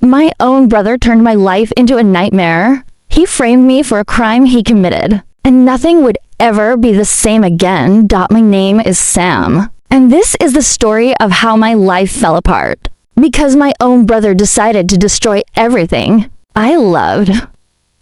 My own brother turned my life into a nightmare. He framed me for a crime he committed, and nothing would ever be the same again. My name is Sam, and this is the story of how my life fell apart, because my own brother decided to destroy everything I loved.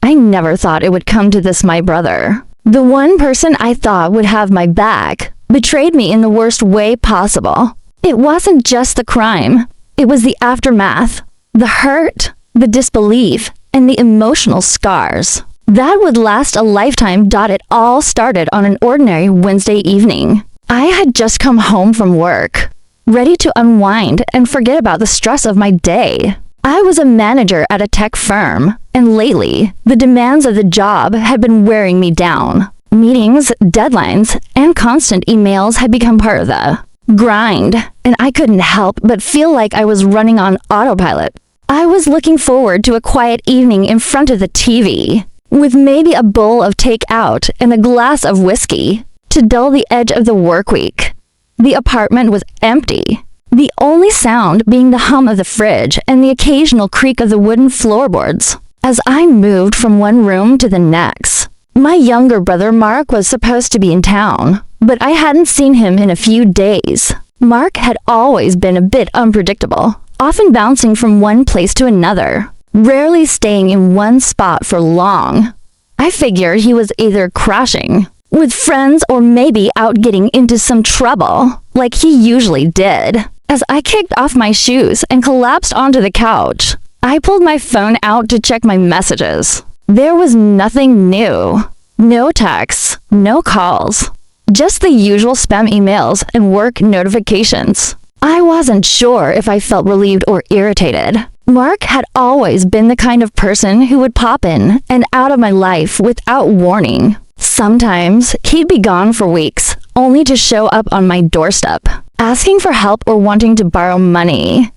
I never thought it would come to this. My brother, the one person I thought would have my back, betrayed me in the worst way possible. It wasn't just the crime, it was the aftermath, the hurt, the disbelief, and the emotional scars that would last a lifetime. It all started on an ordinary Wednesday evening. I had just come home from work, ready to unwind and forget about the stress of my day. I was a manager at a tech firm, and lately, the demands of the job had been wearing me down. Meetings, deadlines, and constant emails had become part of the grind, and I couldn't help but feel like I was running on autopilot. I was looking forward to a quiet evening in front of the TV, with maybe a bowl of takeout and a glass of whiskey to dull the edge of the work week. The apartment was empty, the only sound being the hum of the fridge and the occasional creak of the wooden floorboards. As I moved from one room to the next, my younger brother Mark was supposed to be in town, but I hadn't seen him in a few days. Mark had always been a bit unpredictable, often bouncing from one place to another, rarely staying in one spot for long. I figured he was either crashing with friends or maybe out getting into some trouble, like he usually did. As I kicked off my shoes and collapsed onto the couch, I pulled my phone out to check my messages. There was nothing new. No texts, no calls, just the usual spam emails and work notifications. I wasn't sure if I felt relieved or irritated. Mark had always been the kind of person who would pop in and out of my life without warning. Sometimes he'd be gone for weeks, only to show up on my doorstep, asking for help or wanting to borrow money.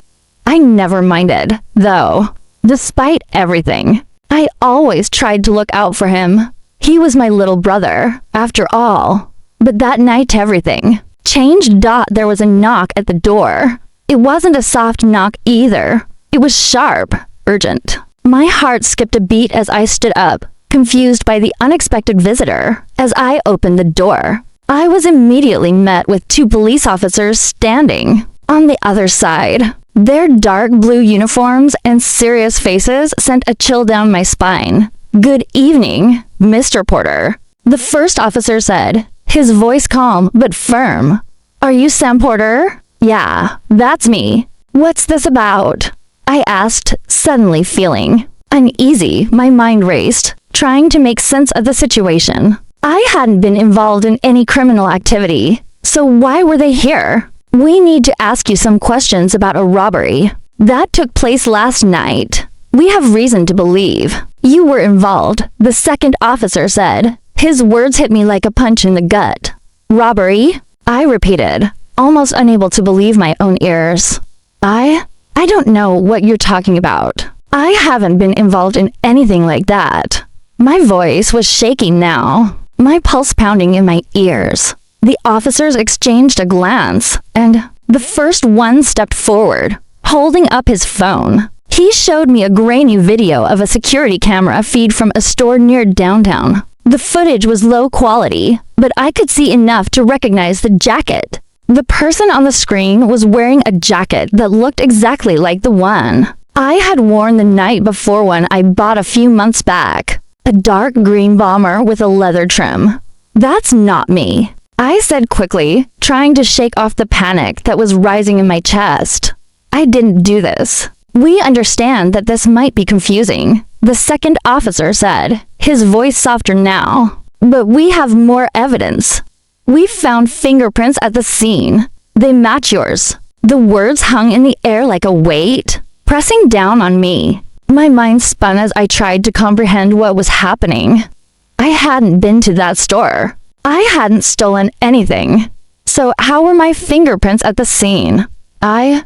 I never minded, though. Despite everything, I always tried to look out for him. He was my little brother, after all. But that night everything changed. There was a knock at the door. It wasn't a soft knock either. It was sharp, urgent. My heart skipped a beat as I stood up, confused by the unexpected visitor. As I opened the door, I was immediately met with two police officers standing on the other side. Their dark blue uniforms and serious faces sent a chill down my spine. "Good evening, Mr. Porter," the first officer said, his voice calm but firm. "Are you Sam Porter?" "Yeah, that's me. What's this about?" I asked, suddenly feeling uneasy. My mind raced, trying to make sense of the situation. I hadn't been involved in any criminal activity, so why were they here? "We need to ask you some questions about a robbery that took place last night. We have reason to believe you were involved," the second officer said. His words hit me like a punch in the gut. "Robbery?" I repeated, almost unable to believe my own ears. I don't know what you're talking about. I haven't been involved in anything like that." My voice was shaking now, my pulse pounding in my ears. The officers exchanged a glance, and the first one stepped forward, holding up his phone. He showed me a grainy video of a security camera feed from a store near downtown. The footage was low quality, but I could see enough to recognize the jacket. The person on the screen was wearing a jacket that looked exactly like the one I had worn the night before, one I bought a few months back. A dark green bomber with a leather trim. "That's not me," I said quickly, trying to shake off the panic that was rising in my chest. "I didn't do this." "We understand that this might be confusing," the second officer said, his voice softer now. "But we have more evidence. We found fingerprints at the scene. They match yours." The words hung in the air like a weight, pressing down on me. My mind spun as I tried to comprehend what was happening. I hadn't been to that store. I hadn't stolen anything. So how were my fingerprints at the scene? I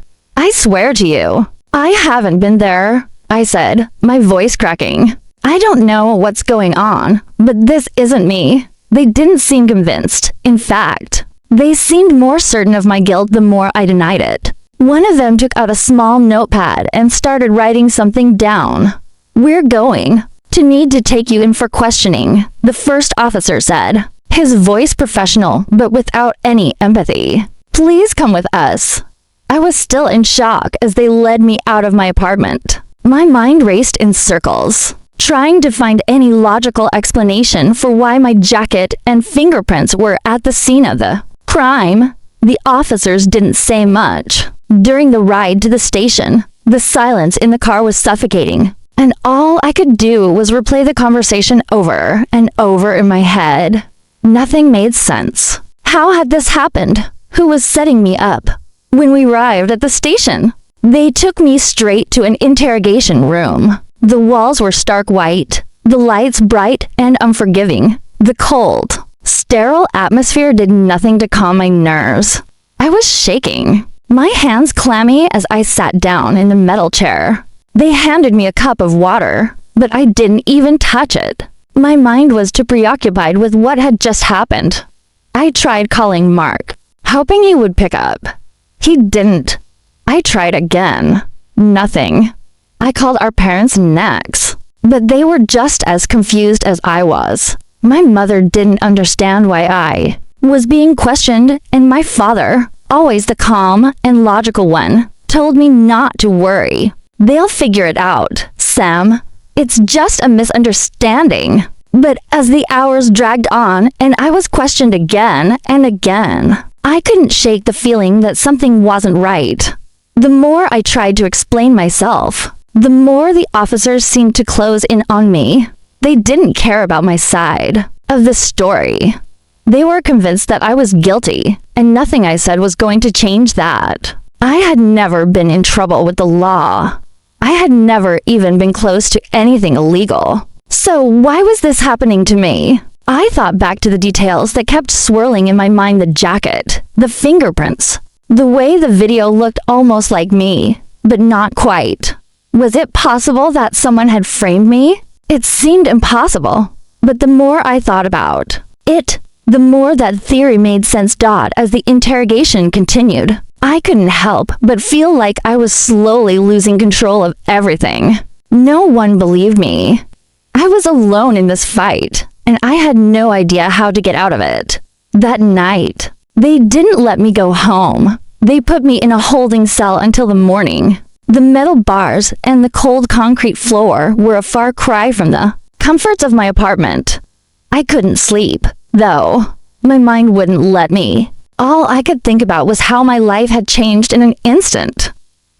swear to you, I haven't been there, I said, my voice cracking. "I don't know what's going on, but this isn't me." They didn't seem convinced. In fact, they seemed more certain of my guilt the more I denied it. One of them took out a small notepad and started writing something down. "We're going to need to take you in for questioning," the first officer said, his voice professional but without any empathy. "Please come with us." I was still in shock as they led me out of my apartment. My mind raced in circles, trying to find any logical explanation for why my jacket and fingerprints were at the scene of the crime. The officers didn't say much. During the ride to the station, the silence in the car was suffocating, and all I could do was replay the conversation over and over in my head. Nothing made sense. How had this happened? Who was setting me up? When we arrived at the station, they took me straight to an interrogation room. The walls were stark white, the lights bright and unforgiving. The cold, sterile atmosphere did nothing to calm my nerves. I was shaking, my hands clammy as I sat down in the metal chair. They handed me a cup of water, but I didn't even touch it. My mind was too preoccupied with what had just happened. I tried calling Mark, hoping he would pick up. He didn't. I tried again. Nothing. I called our parents next, but they were just as confused as I was. My mother didn't understand why I was being questioned, and my father, always the calm and logical one, told me not to worry. "They'll figure it out, Sam. It's just a misunderstanding." But as the hours dragged on and I was questioned again and again, I couldn't shake the feeling that something wasn't right. The more I tried to explain myself, the more the officers seemed to close in on me. They didn't care about my side of the story. They were convinced that I was guilty, and nothing I said was going to change that. I had never been in trouble with the law. I had never even been close to anything illegal. So why was this happening to me? I thought back to the details that kept swirling in my mind: the jacket, the fingerprints, the way the video looked almost like me, but not quite. Was it possible that someone had framed me? It seemed impossible, but the more I thought about it, the more that theory made sense. As the interrogation continued, I couldn't help but feel like I was slowly losing control of everything. No one believed me. I was alone in this fight, and I had no idea how to get out of it. That night, they didn't let me go home. They put me in a holding cell until the morning. The metal bars and the cold concrete floor were a far cry from the comforts of my apartment. I couldn't sleep, though. My mind wouldn't let me. All I could think about was how my life had changed in an instant.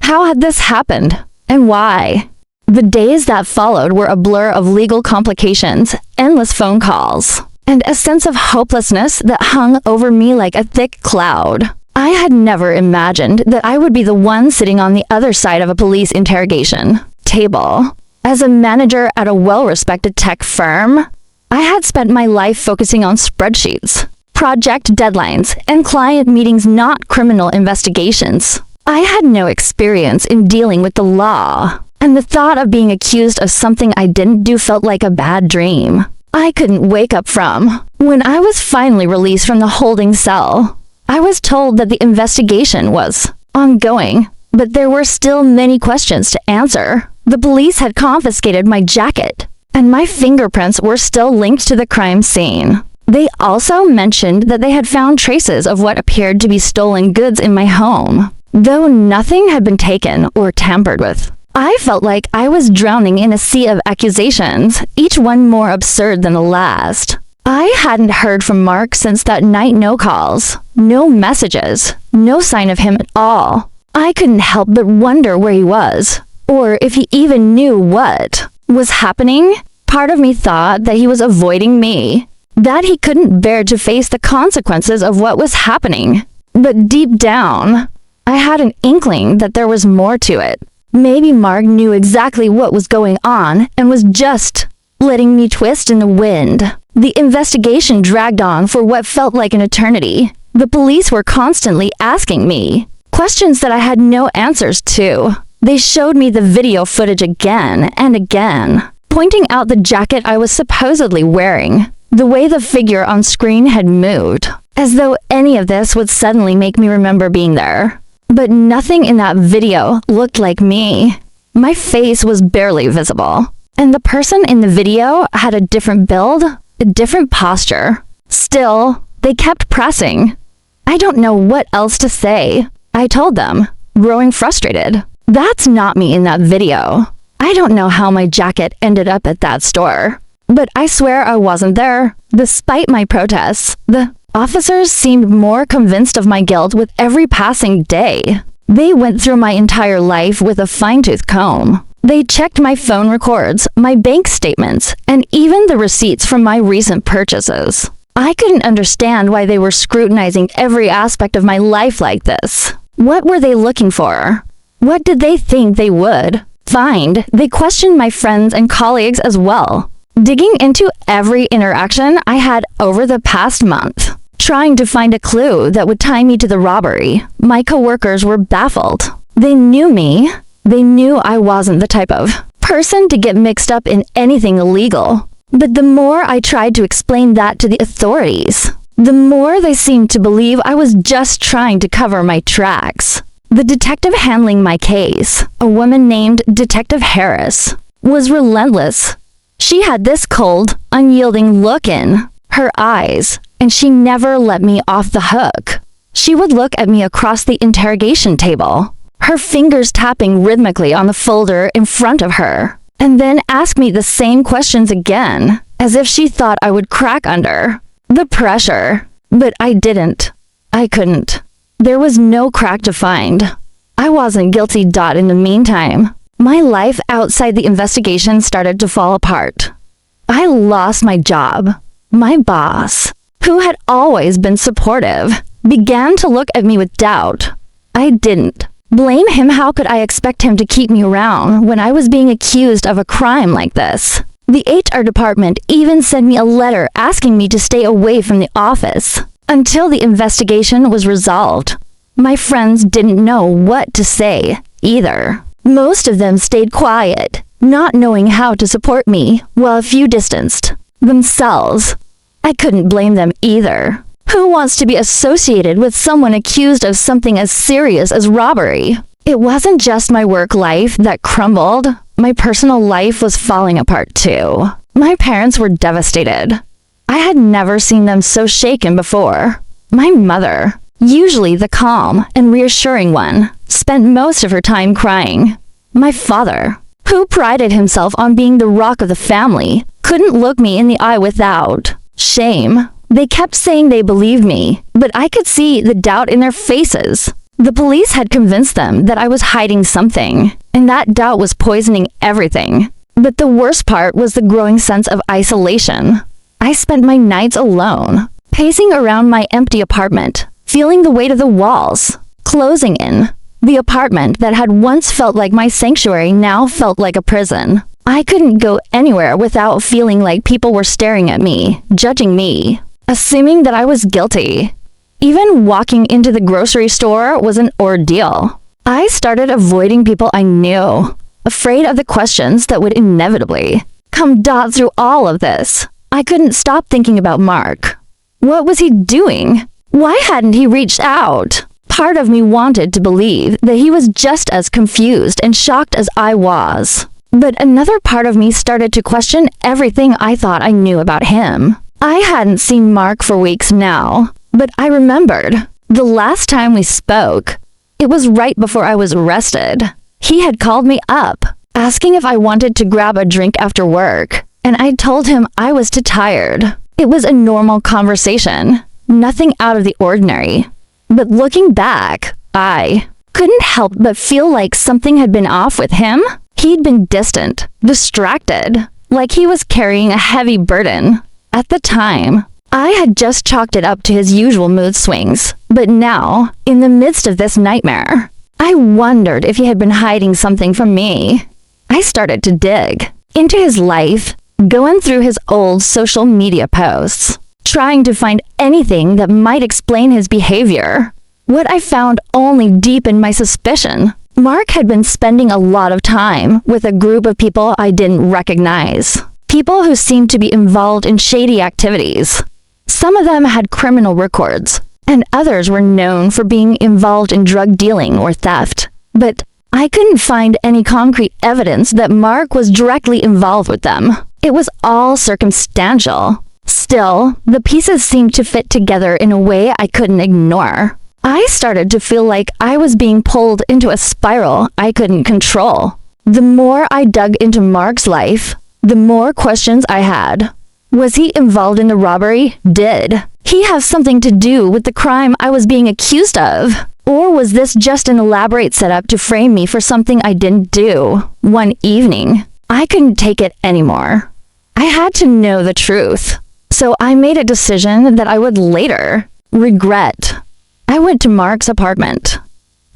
How had this happened, and why? The days that followed were a blur of legal complications, endless phone calls, and a sense of hopelessness that hung over me like a thick cloud. I had never imagined that I would be the one sitting on the other side of a police interrogation table. As a manager at a well-respected tech firm, I had spent my life focusing on spreadsheets, project deadlines, and client meetings, not criminal investigations. I had no experience in dealing with the law, and the thought of being accused of something I didn't do felt like a bad dream I couldn't wake up from. When I was finally released from the holding cell, I was told that the investigation was ongoing, but there were still many questions to answer. The police had confiscated my jacket, and my fingerprints were still linked to the crime scene. They also mentioned that they had found traces of what appeared to be stolen goods in my home, though nothing had been taken or tampered with. I felt like I was drowning in a sea of accusations, each one more absurd than the last. I hadn't heard from Mark since that night. No calls, no messages, no sign of him at all. I couldn't help but wonder where he was, or if he even knew what was happening. Part of me thought that he was avoiding me, that he couldn't bear to face the consequences of what was happening. But deep down, I had an inkling that there was more to it. Maybe Mark knew exactly what was going on and was just letting me twist in the wind. The investigation dragged on for what felt like an eternity. The police were constantly asking me questions that I had no answers to. They showed me the video footage again and again, pointing out the jacket I was supposedly wearing, the way the figure on screen had moved, as though any of this would suddenly make me remember being there. But nothing in that video looked like me. My face was barely visible, and the person in the video had a different build, a different posture. Still, they kept pressing. I don't know what else to say. I told them, growing frustrated. That's not me in that video. I don't know how my jacket ended up at that store, but I swear I wasn't there. Despite my protests, the officers seemed more convinced of my guilt with every passing day. They went through my entire life with a fine-tooth comb. They checked my phone records, my bank statements, and even the receipts from my recent purchases. I couldn't understand why they were scrutinizing every aspect of my life like this. What were they looking for? What did they think they would find? They questioned my friends and colleagues as well, digging into every interaction I had over the past month, trying to find a clue that would tie me to the robbery. My coworkers were baffled. They knew me. They knew I wasn't the type of person to get mixed up in anything illegal. But the more I tried to explain that to the authorities, the more they seemed to believe I was just trying to cover my tracks. The detective handling my case, a woman named Detective Harris, was relentless. She had this cold, unyielding look in her eyes, and she never let me off the hook. She would look at me across the interrogation table, her fingers tapping rhythmically on the folder in front of her, and then ask me the same questions again, as if she thought I would crack under the pressure. But I didn't. I couldn't. There was no crack to find. I wasn't guilty. In the meantime, my life outside the investigation started to fall apart. I lost my job. My boss, who had always been supportive, began to look at me with doubt. I didn't blame him. How could I expect him to keep me around when I was being accused of a crime like this? The HR department even sent me a letter asking me to stay away from the office until the investigation was resolved. My friends didn't know what to say either. Most of them stayed quiet, not knowing how to support me, while a few distanced themselves. I couldn't blame them either. Who wants to be associated with someone accused of something as serious as robbery? It wasn't just my work life that crumbled. My personal life was falling apart too. My parents were devastated. I had never seen them so shaken before. My mother, usually the calm and reassuring one, spent most of her time crying. My father, who prided himself on being the rock of the family, couldn't look me in the eye without shame. They kept saying they believed me, but I could see the doubt in their faces. The police had convinced them that I was hiding something, and that doubt was poisoning everything. But the worst part was the growing sense of isolation. I spent my nights alone, pacing around my empty apartment, feeling the weight of the walls closing in. The apartment that had once felt like my sanctuary now felt like a prison. I couldn't go anywhere without feeling like people were staring at me, judging me, assuming that I was guilty. Even walking into the grocery store was an ordeal. I started avoiding people I knew, afraid of the questions that would inevitably come through all of this. I couldn't stop thinking about Mark. What was he doing? Why hadn't he reached out? Part of me wanted to believe that he was just as confused and shocked as I was. But another part of me started to question everything I thought I knew about him. I hadn't seen Mark for weeks now, but I remembered the last time we spoke. It was right before I was arrested. He had called me up, asking if I wanted to grab a drink after work, and I told him I was too tired. It was a normal conversation, nothing out of the ordinary. But looking back, I couldn't help but feel like something had been off with him. He'd been distant, distracted, like he was carrying a heavy burden. At the time, I had just chalked it up to his usual mood swings. But now, in the midst of this nightmare, I wondered if he had been hiding something from me. I started to dig into his life, going through his old social media posts, trying to find anything that might explain his behavior. What I found only deepened my suspicion. Mark had been spending a lot of time with a group of people I didn't recognize. People who seemed to be involved in shady activities. Some of them had criminal records, and others were known for being involved in drug dealing or theft. But I couldn't find any concrete evidence that Mark was directly involved with them. It was all circumstantial. Still, the pieces seemed to fit together in a way I couldn't ignore. I started to feel like I was being pulled into a spiral I couldn't control. The more I dug into Mark's life, the more questions I had. Was he involved in the robbery? Did he have something to do with the crime I was being accused of? Or was this just an elaborate setup to frame me for something I didn't do? One evening, I couldn't take it anymore. I had to know the truth. So I made a decision that I would later regret. I went to Mark's apartment.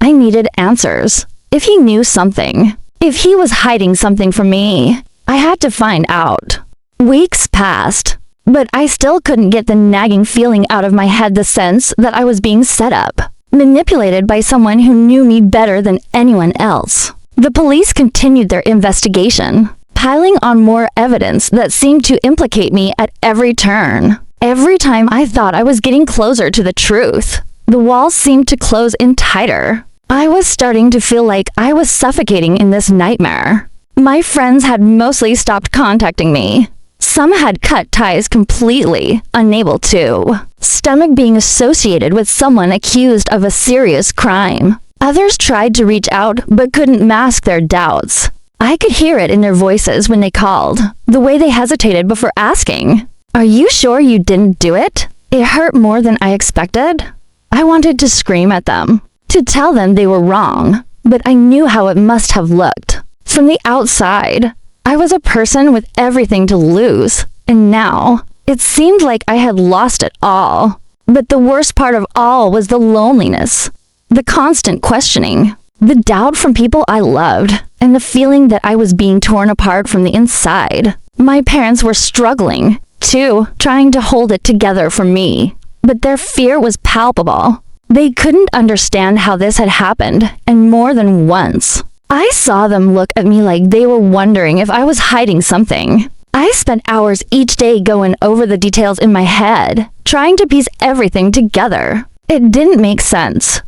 I needed answers. If he knew something, if he was hiding something from me, I had to find out. Weeks passed, but I still couldn't get the nagging feeling out of my head, the sense that I was being set up, manipulated by someone who knew me better than anyone else. The police continued their investigation, piling on more evidence that seemed to implicate me at every turn. Every time I thought I was getting closer to the truth, the walls seemed to close in tighter. I was starting to feel like I was suffocating in this nightmare. My friends had mostly stopped contacting me. Some had cut ties completely, unable to stomach being associated with someone accused of a serious crime. Others tried to reach out but couldn't mask their doubts. I could hear it in their voices when they called, the way they hesitated before asking, "Are you sure you didn't do it?" It hurt more than I expected. I wanted to scream at them, to tell them they were wrong, but I knew how it must have looked. From the outside, I was a person with everything to lose, and now it seemed like I had lost it all. But the worst part of all was the loneliness, the constant questioning, the doubt from people I loved, and the feeling that I was being torn apart from the inside. My parents were struggling, too, trying to hold it together for me, but their fear was palpable. They couldn't understand how this had happened, and more than once. I saw them look at me like they were wondering if I was hiding something. I spent hours each day going over the details in my head, trying to piece everything together. It didn't make sense.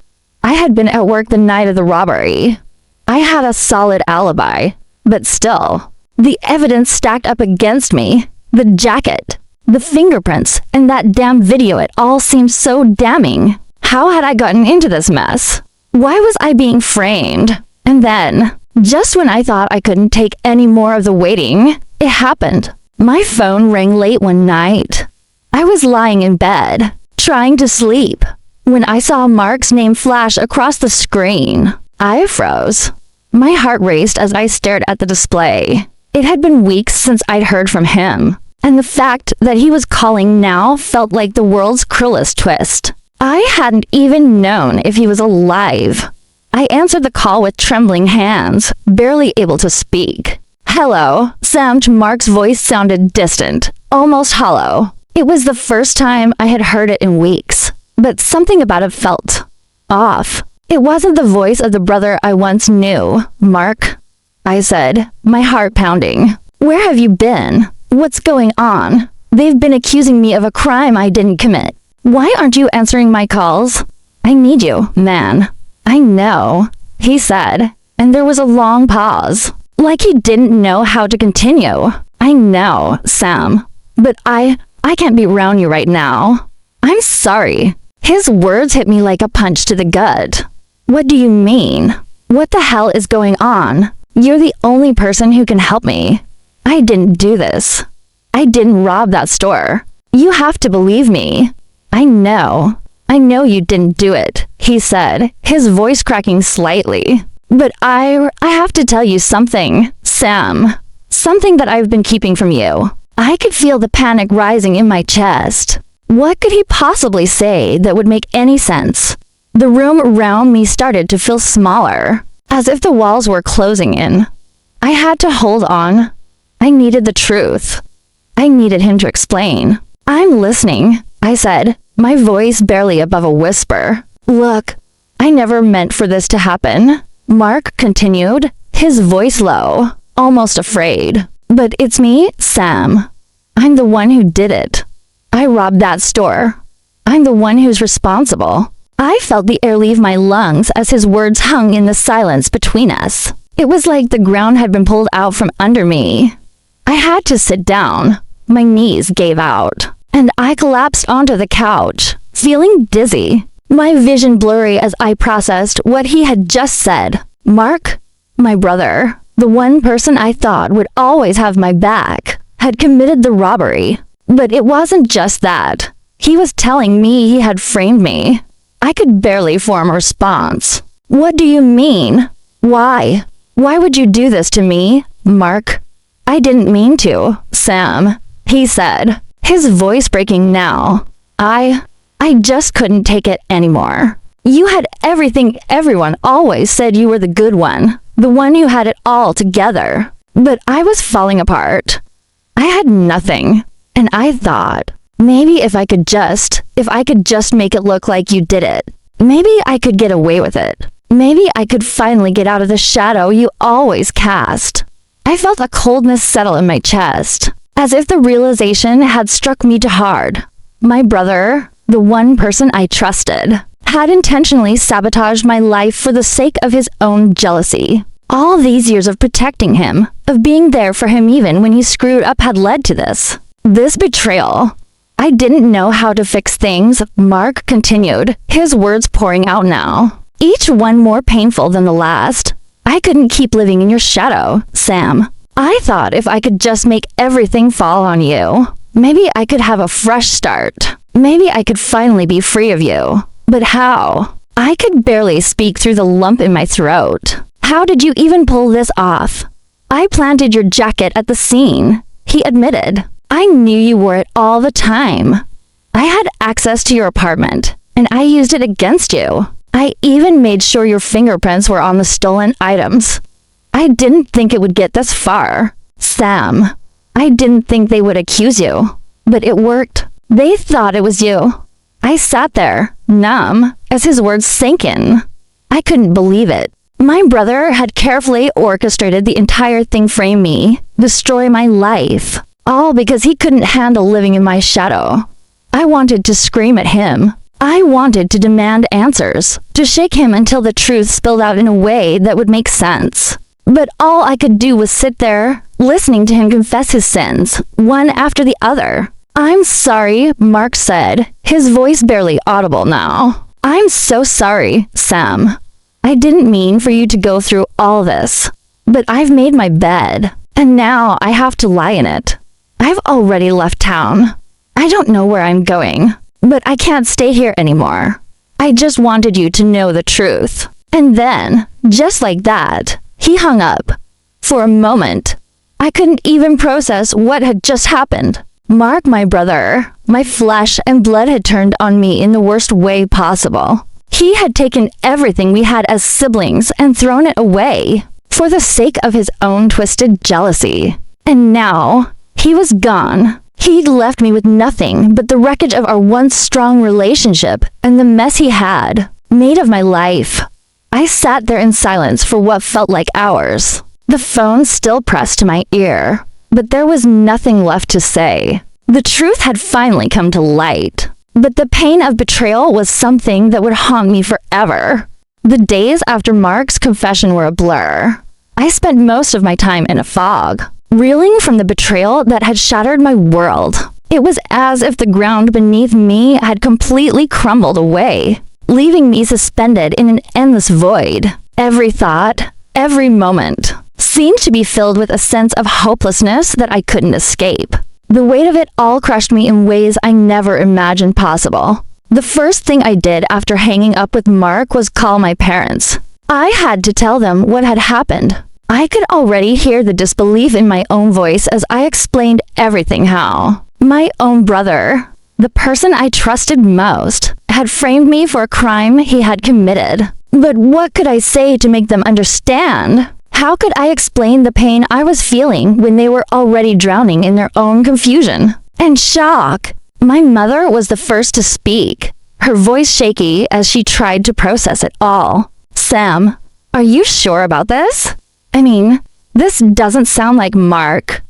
I had been at work the night of the robbery. I had a solid alibi, but still, the evidence stacked up against me. The jacket, the fingerprints, and that damn video, it all seemed so damning. How had I gotten into this mess? Why was I being framed? And then, just when I thought I couldn't take any more of the waiting, it happened. My phone rang late one night. I was lying in bed, trying to sleep, when I saw Mark's name flash across the screen. I froze. My heart raced as I stared at the display. It had been weeks since I'd heard from him, and the fact that he was calling now felt like the world's cruelest twist. I hadn't even known if he was alive. I answered the call with trembling hands, barely able to speak. "Hello." Mark's voice sounded distant, almost hollow. It was the first time I had heard it in weeks, but something about it felt off. It wasn't the voice of the brother I once knew. "Mark," I said, my heart pounding. "Where have you been? What's going on? They've been accusing me of a crime I didn't commit. Why aren't you answering my calls? I need you, man." "I know," he said, and there was a long pause, like he didn't know how to continue. "I know, Sam, but I can't be around you right now. I'm sorry." His words hit me like a punch to the gut. "What do you mean? What the hell is going on? You're the only person who can help me. I didn't do this. I didn't rob that store. You have to believe me." I know you didn't do it," he said, his voice cracking slightly. "But I have to tell you something, Sam. Something that I've been keeping from you." I could feel the panic rising in my chest. What could he possibly say that would make any sense? The room around me started to feel smaller, as if the walls were closing in. I had to hold on. I needed the truth. I needed him to explain. "I'm listening," I said, my voice barely above a whisper. "Look, I never meant for this to happen," Mark continued, his voice low, almost afraid. "But it's me, Sam. I'm the one who did it. I robbed that store. I'm the one who's responsible. I felt the air leave my lungs as his words hung in the silence between us. It was like the ground had been pulled out from under me. I had to sit down. My knees gave out, and I collapsed onto the couch, feeling dizzy. My vision blurry as I processed what he had just said. Mark, my brother, the one person I thought would always have my back, had committed the robbery. But it wasn't just that. He was telling me he had framed me. I could barely form a response. What do you mean? Why? Why would you do this to me, Mark? I didn't mean to, Sam, he said, his voice breaking now. I just couldn't take it anymore. You had everything everyone always said you were the good one, the one who had it all together. But I was falling apart. I had nothing, and I thought, maybe if I could just make it look like you did it, maybe I could get away with it. Maybe I could finally get out of the shadow you always cast. I felt a coldness settle in my chest, as if the realization had struck me too hard. My brother, the one person I trusted, had intentionally sabotaged my life for the sake of his own jealousy. All these years of protecting him, of being there for him even when he screwed up, had led to this. This betrayal. I didn't know how to fix things, Mark continued, his words pouring out now, each one more painful than the last. I couldn't keep living in your shadow, Sam. I thought if I could just make everything fall on you, maybe I could have a fresh start. Maybe I could finally be free of you. But how? I could barely speak through the lump in my throat. How did you even pull this off? I planted your jacket at the scene, he admitted. I knew you wore it all the time. I had access to your apartment, and I used it against you. I even made sure your fingerprints were on the stolen items. I didn't think it would get this far. Sam, I didn't think they would accuse you. But it worked. They thought it was you. I sat there, numb, as his words sank in. I couldn't believe it. My brother had carefully orchestrated the entire thing, frame me, destroy my life. All because he couldn't handle living in my shadow. I wanted to scream at him. I wanted to demand answers, to shake him until the truth spilled out in a way that would make sense. But all I could do was sit there, listening to him confess his sins, one after the other. I'm sorry, Mark said, his voice barely audible now. I'm so sorry, Sam. I didn't mean for you to go through all this. But I've made my bed, and now I have to lie in it. I've already left town. I don't know where I'm going, but I can't stay here anymore. I just wanted you to know the truth. And then, just like that, he hung up. For a moment, I couldn't even process what had just happened. Mark, my brother, my flesh and blood, had turned on me in the worst way possible. He had taken everything we had as siblings and thrown it away for the sake of his own twisted jealousy. And now, he was gone. He'd left me with nothing but the wreckage of our once strong relationship and the mess he had made of my life. I sat there in silence for what felt like hours, the phone still pressed to my ear, but there was nothing left to say. The truth had finally come to light, but the pain of betrayal was something that would haunt me forever. The days after Mark's confession were a blur. I spent most of my time in a fog, reeling from the betrayal that had shattered my world. It was as if the ground beneath me had completely crumbled away, leaving me suspended in an endless void. Every thought, every moment, seemed to be filled with a sense of hopelessness that I couldn't escape. The weight of it all crushed me in ways I never imagined possible. The first thing I did after hanging up with Mark was call my parents. I had to tell them what had happened. I could already hear the disbelief in my own voice as I explained everything. How my own brother, the person I trusted most, had framed me for a crime he had committed. But what could I say to make them understand? How could I explain the pain I was feeling when they were already drowning in their own confusion and shock? My mother was the first to speak, her voice shaky as she tried to process it all. Sam, are you sure about this? I mean, this doesn't sound like Mark.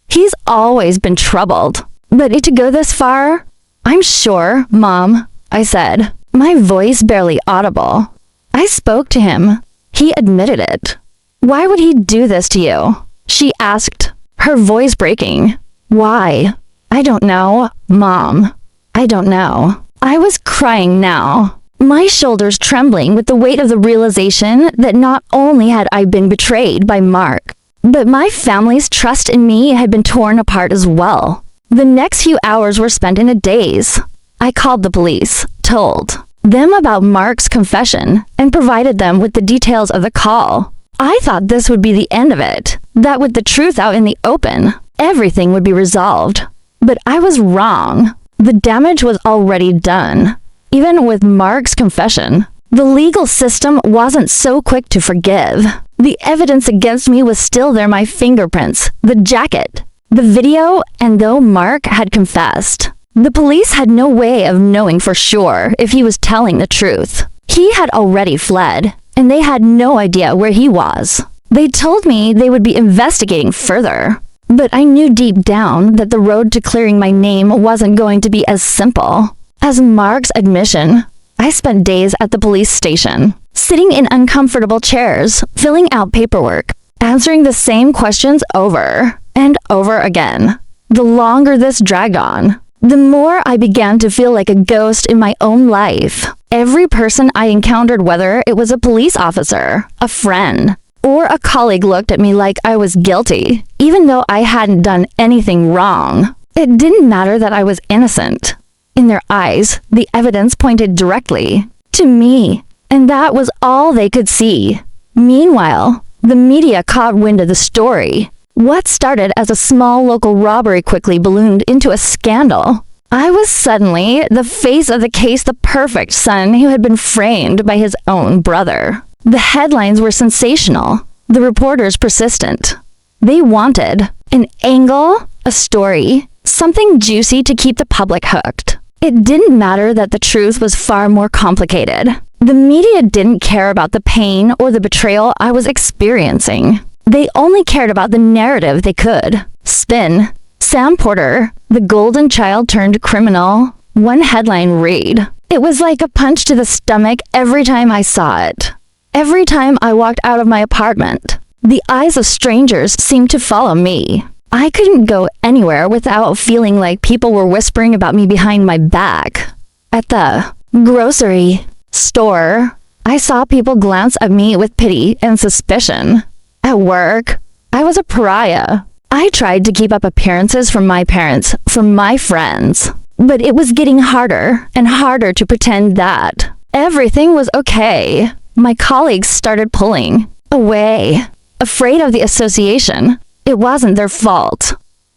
He's always been troubled. But to go this far? I'm sure, Mom. I said, my voice barely audible. I spoke to him. He admitted it. Why would he do this to you? She asked, her voice breaking. Why? I don't know, Mom. I don't know. I was crying now, my shoulders trembling with the weight of the realization that not only had I been betrayed by Mark, but my family's trust in me had been torn apart as well. The next few hours were spent in a daze. I called the police, told them about Mark's confession, and provided them with the details of the call. I thought this would be the end of it, that with the truth out in the open, everything would be resolved. But I was wrong. The damage was already done. Even with Mark's confession, the legal system wasn't so quick to forgive. The evidence against me was still there, my fingerprints, the jacket, the video, and though Mark had confessed, the police had no way of knowing for sure if he was telling the truth. He had already fled, and they had no idea where he was. They told me they would be investigating further, but I knew deep down that the road to clearing my name wasn't going to be as simple. As Mark's admission, I spent days at the police station, sitting in uncomfortable chairs, filling out paperwork, answering the same questions over and over again. The longer this dragged on, the more I began to feel like a ghost in my own life. Every person I encountered, whether it was a police officer, a friend, or a colleague, looked at me like I was guilty, even though I hadn't done anything wrong. It didn't matter that I was innocent. In their eyes, the evidence pointed directly to me, and that was all they could see. Meanwhile, the media caught wind of the story. What started as a small local robbery quickly ballooned into a scandal. I was suddenly the face of the case, the perfect son who had been framed by his own brother. The headlines were sensational, the reporters persistent. They wanted an angle, a story, something juicy to keep the public hooked. It didn't matter that the truth was far more complicated. The media didn't care about the pain or the betrayal I was experiencing. They only cared about the narrative they could spin. Sam Porter, the golden child turned criminal. One headline read. It was like a punch to the stomach every time I saw it. Every time I walked out of my apartment, the eyes of strangers seemed to follow me. I couldn't go anywhere without feeling like people were whispering about me behind my back. At the grocery store, I saw people glance at me with pity and suspicion. At work, I was a pariah. I tried to keep up appearances from my parents, from my friends, but it was getting harder and harder to pretend that everything was okay. My colleagues started pulling away, afraid of the association. It wasn't their fault.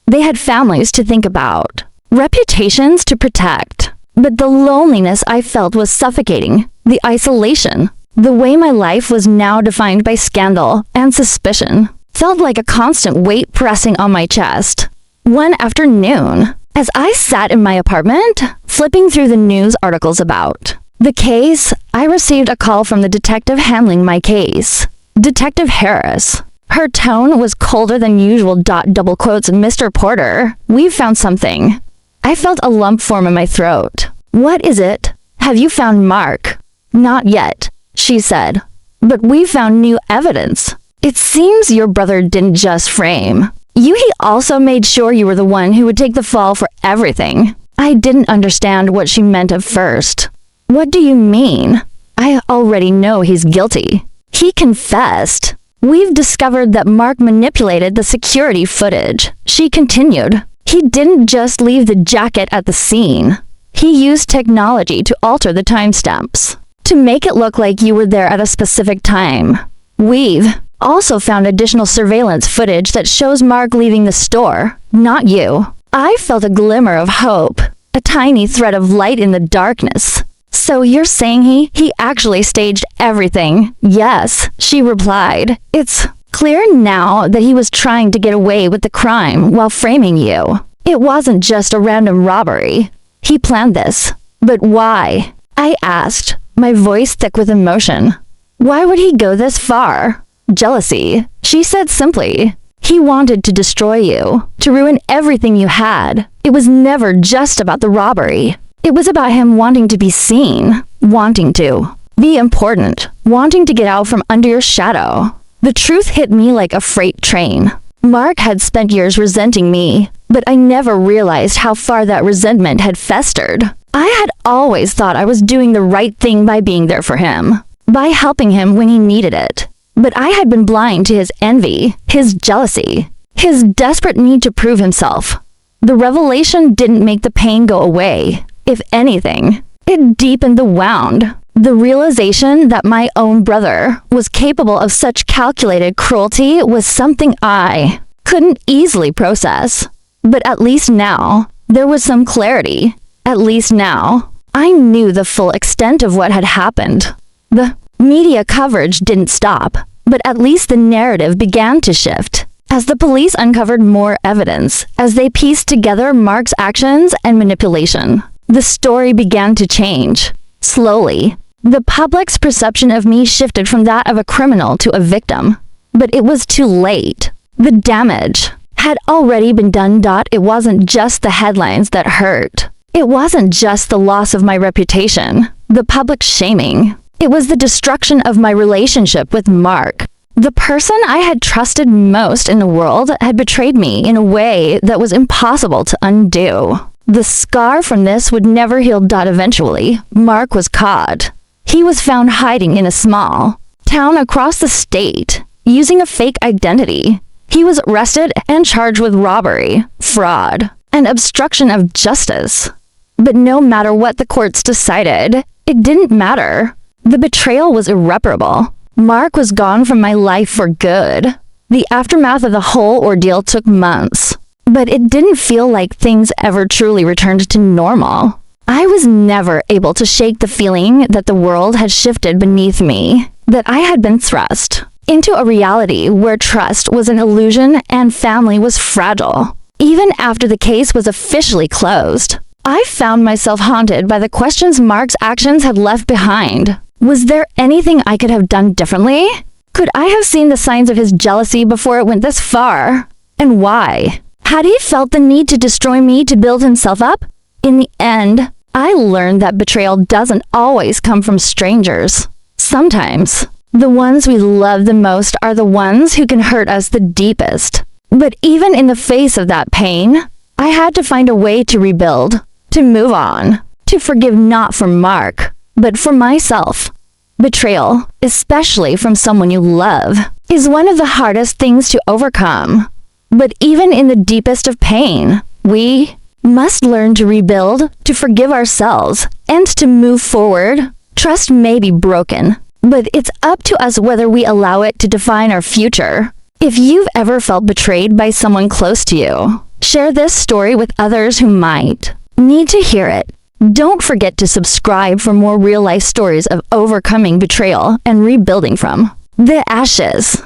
They had families to think about, reputations to protect. But the loneliness I felt was suffocating, the isolation. The way my life was now defined by scandal and suspicion felt like a constant weight pressing on my chest. One afternoon, as I sat in my apartment, flipping through the news articles about the case, I received a call from the detective handling my case, Detective Harris. Her tone was colder than usual. Double quotes, Mr. Porter, we've found something. I felt a lump form in my throat. What is it? Have you found Mark? Not yet, she said, but we found new evidence. It seems your brother didn't just frame you, he also made sure you were the one who would take the fall for everything. I didn't understand what she meant at first. What do you mean? I already know he's guilty. He confessed. We've discovered that Mark manipulated the security footage. She continued. He didn't just leave the jacket at the scene. He used technology to alter the timestamps, to make it look like you were there at a specific time. We've also found additional surveillance footage that shows Mark leaving the store, not you. I felt a glimmer of hope, a tiny thread of light in the darkness. So you're saying he actually staged everything? Yes, she replied. It's clear now that he was trying to get away with the crime while framing you. It wasn't just a random robbery. He planned this. But why? I asked, my voice thick with emotion. Why would he go this far? Jealousy, she said simply. He wanted to destroy you, to ruin everything you had. It was never just about the robbery. It was about him wanting to be seen, wanting to be important, wanting to get out from under your shadow. The truth hit me like a freight train. Mark had spent years resenting me, but I never realized how far that resentment had festered. I had always thought I was doing the right thing by being there for him, by helping him when he needed it. But I had been blind to his envy, his jealousy, his desperate need to prove himself. The revelation didn't make the pain go away. If anything, it deepened the wound. The realization that my own brother was capable of such calculated cruelty was something I couldn't easily process. But at least now, there was some clarity. At least now, I knew the full extent of what had happened. The media coverage didn't stop, but at least the narrative began to shift. As the police uncovered more evidence, as they pieced together Mark's actions and manipulation, the story began to change. Slowly, the public's perception of me shifted from that of a criminal to a victim. But it was too late. The damage had already been done. It wasn't just the headlines that hurt. It wasn't just the loss of my reputation, the public shaming. It was the destruction of my relationship with Mark. The person I had trusted most in the world had betrayed me in a way that was impossible to undo. The scar from this would never heal. Eventually, Mark was caught. He was found hiding in a small town across the state, using a fake identity. He was arrested and charged with robbery, fraud, and obstruction of justice. But no matter what the courts decided, it didn't matter. The betrayal was irreparable. Mark was gone from my life for good. The aftermath of the whole ordeal took months, but it didn't feel like things ever truly returned to normal. I was never able to shake the feeling that the world had shifted beneath me, that I had been thrust into a reality where trust was an illusion and family was fragile. Even after the case was officially closed, I found myself haunted by the questions Mark's actions had left behind. Was there anything I could have done differently? Could I have seen the signs of his jealousy before it went this far? And why? Had he felt the need to destroy me to build himself up? In the end, I learned that betrayal doesn't always come from strangers. Sometimes, the ones we love the most are the ones who can hurt us the deepest. But even in the face of that pain, I had to find a way to rebuild, to move on, to forgive not for Mark, but for myself. Betrayal, especially from someone you love, is one of the hardest things to overcome. But even in the deepest of pain, we must learn to rebuild, to forgive ourselves, and to move forward. Trust may be broken, but it's up to us whether we allow it to define our future. If you've ever felt betrayed by someone close to you, share this story with others who might need to hear it. Don't forget to subscribe for more real-life stories of overcoming betrayal and rebuilding from the ashes.